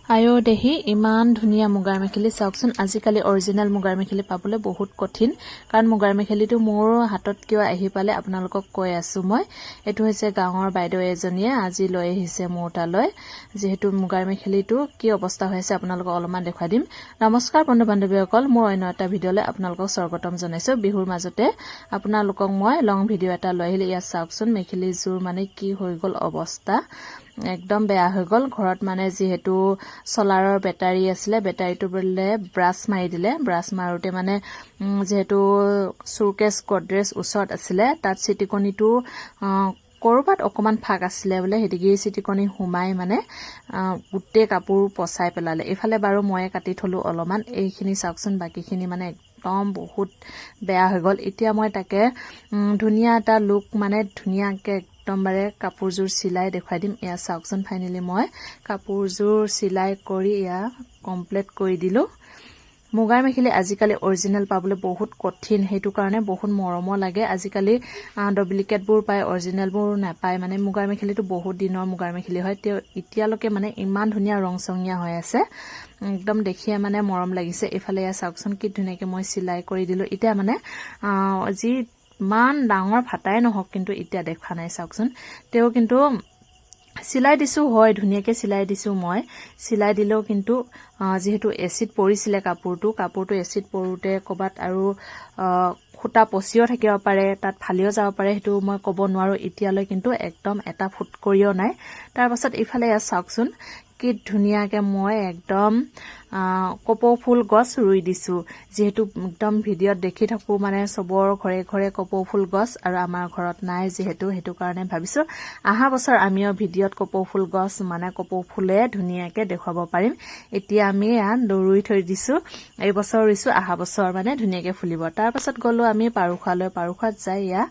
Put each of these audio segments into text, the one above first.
আয়ো দেহি ইমান ধুনীয়া মুগাৰ মেখেলি চাওকচোন আজিকালি অৰিজিনাল মুগাৰ মেখেলি পাবলৈ বহুত কঠিন কাৰণ মুগাৰ মেখেলিটো মোৰ হাতত কিয় আহি পালে আপোনালোকক কৈ আছো মই এটো হৈছে গাঁৱৰ বাইদেউ এজনীয়ে আজি লৈ আহিছে মোৰ তালৈ যেহেতু মুগাৰ মেখেলিটো কি অৱস্থা হৈছে আপোনালোকক অলপমান দেখাই দিম নমস্কাৰ বন্ধু বান্ধৱীসকল মোৰ অন্য এটা ভিডিঅলৈ আপোনালোকক স্বাগতম জনাইছো বিহুৰ মাজতে আপোনালোকক মই লং ভিডিঅ এটা লৈ আহিলে ইয়া চাওকচোন মেখেলি জোৰ মানে কি হৈ গল অৱস্থা একদম বেয়া হৈ গল ঘৰত মানে যেহেতু সোলাৰৰ বেটাৰী আছিলে বেটাৰীটো বলে ব্ৰাছ মাৰি দিলে ব্ৰাছ মাৰোতে মানে যেহেতু সুৰকেছ গডৰেজ ওচৰত আছিলে তাত চিটিকনিটো কৰবাত অকমান ফাক আছিলে বলে হেদিগি চিটিকনি হুমাই মানে গুটে কাপোৰ পচাই পেলালে এফালে বাৰু ময়ে কাটি থলো অলমান এইখিনি চাওকচোন বাকিখিনি মানে একদম বহুত বেয়া হৈ গল এতিয়া মই তাকে ধুনিয়া এটা লুক মানে ধুনিয়াকে একদমবাৰে কাপোৰজোৰ সিলাই দেখাই দিম ইয়া চাওকচোন ফাইনালি মই কাপোৰজোৰ সিলাই কৰি ইয়া কমপ্লিট কৰি দিলো মুগাৰ মেখেলি আজিকালি অৰিজিনাল পাবলৈ বহুত কঠিন হেতু কাৰণে বহুত মৰম লাগে আজিকালি ডুপ্লিকেট বোৰ পায় অৰিজিনাল বোৰ নাপায় মানে মুগাৰ মেখেলিটো বহুত দিনৰ মুগাৰ মেখেলি হয় তে ইতিয়ালৈকে মানে ইমান ধুনিয়া ৰংচঙিয়া হৈ আছে একদম দেখিয়ে মানে মৰম লাগিছে এফালে ইয়া চাওকচোন কি ধুনিয়াকে মই সিলাই কৰি দিলো এতিয়া মানে যি মান ডাঙৰ ফাটাই নহক কিন্তু এতিয়া দেখা নাই চাওকচোন তেও কিন্তু সিলাই দিছো হয় ধুনিয়াকে সিলাই দিছো মই সিলাই দিলেও কিন্তু যেহেতু এসিড পৰিছিলে কাপোৰটো এসিড পৰোতে কবাত আৰু খুটা পচিও থাকিব পাৰে তাত ফালিও যাব পাৰে হেতু মই কব নোৱাৰো এতিয়ালৈ কিন্তু একদম এটা ফুট কৰিও নাই তাৰ পাছত ইফালে চাওকচোন কি ধুনিয়াকে মই একদম কপৌ ফুল গছ ৰুই দিছো যেহেতু একদম ভিডিঅত দেখি থাকো মানে সবৰ ঘৰে ঘৰে কপৌ ফুল গছ আৰু আমাৰ ঘৰত নাই যেহেতু হেতু কাৰণে ভাবিছো আহা বছৰ আমিও ভিডিঅত কপৌ ফুল গছ মানে কপৌ ফুলে ধুনিয়াকে দেখাব পাৰিম এতিয়া আমি ৰুই থৈ দিছো এই বছৰ ৰুইছো আহা বছৰ মানে ধুনিয়াকে ফুলিব তাৰ পাছত গলো আমি পাৰুখাত যাই ইয়া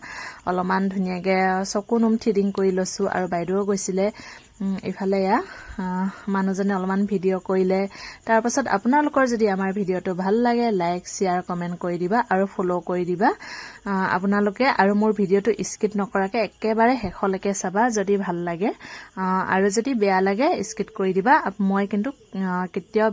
অলমান ধুনিয়াকে চকুনুম থ্ৰেডিং কৰি লৈছো আৰু বাইদেউ গৈছিলে ইফালে ইয়া মানুহজনে অলমান ভিডিঅ কৰিলে তাৰ পাছত আপোনালোকৰ যদি আমাৰ ভিডিঅটো ভাল লাগে লাইক শেয়াৰ কমেন্ট কৰি দিবা আৰু ফলো কৰি দিবা আপোনালোকে আৰু মোৰ ভিডিঅটো স্কিপ নকৰাকে একেবাৰে শেষলৈকে চাবা যদি ভাল লাগে আৰু যদি বেয়া লাগে স্কিপ কৰি দিবা মই কিন্তু কেতিয়াও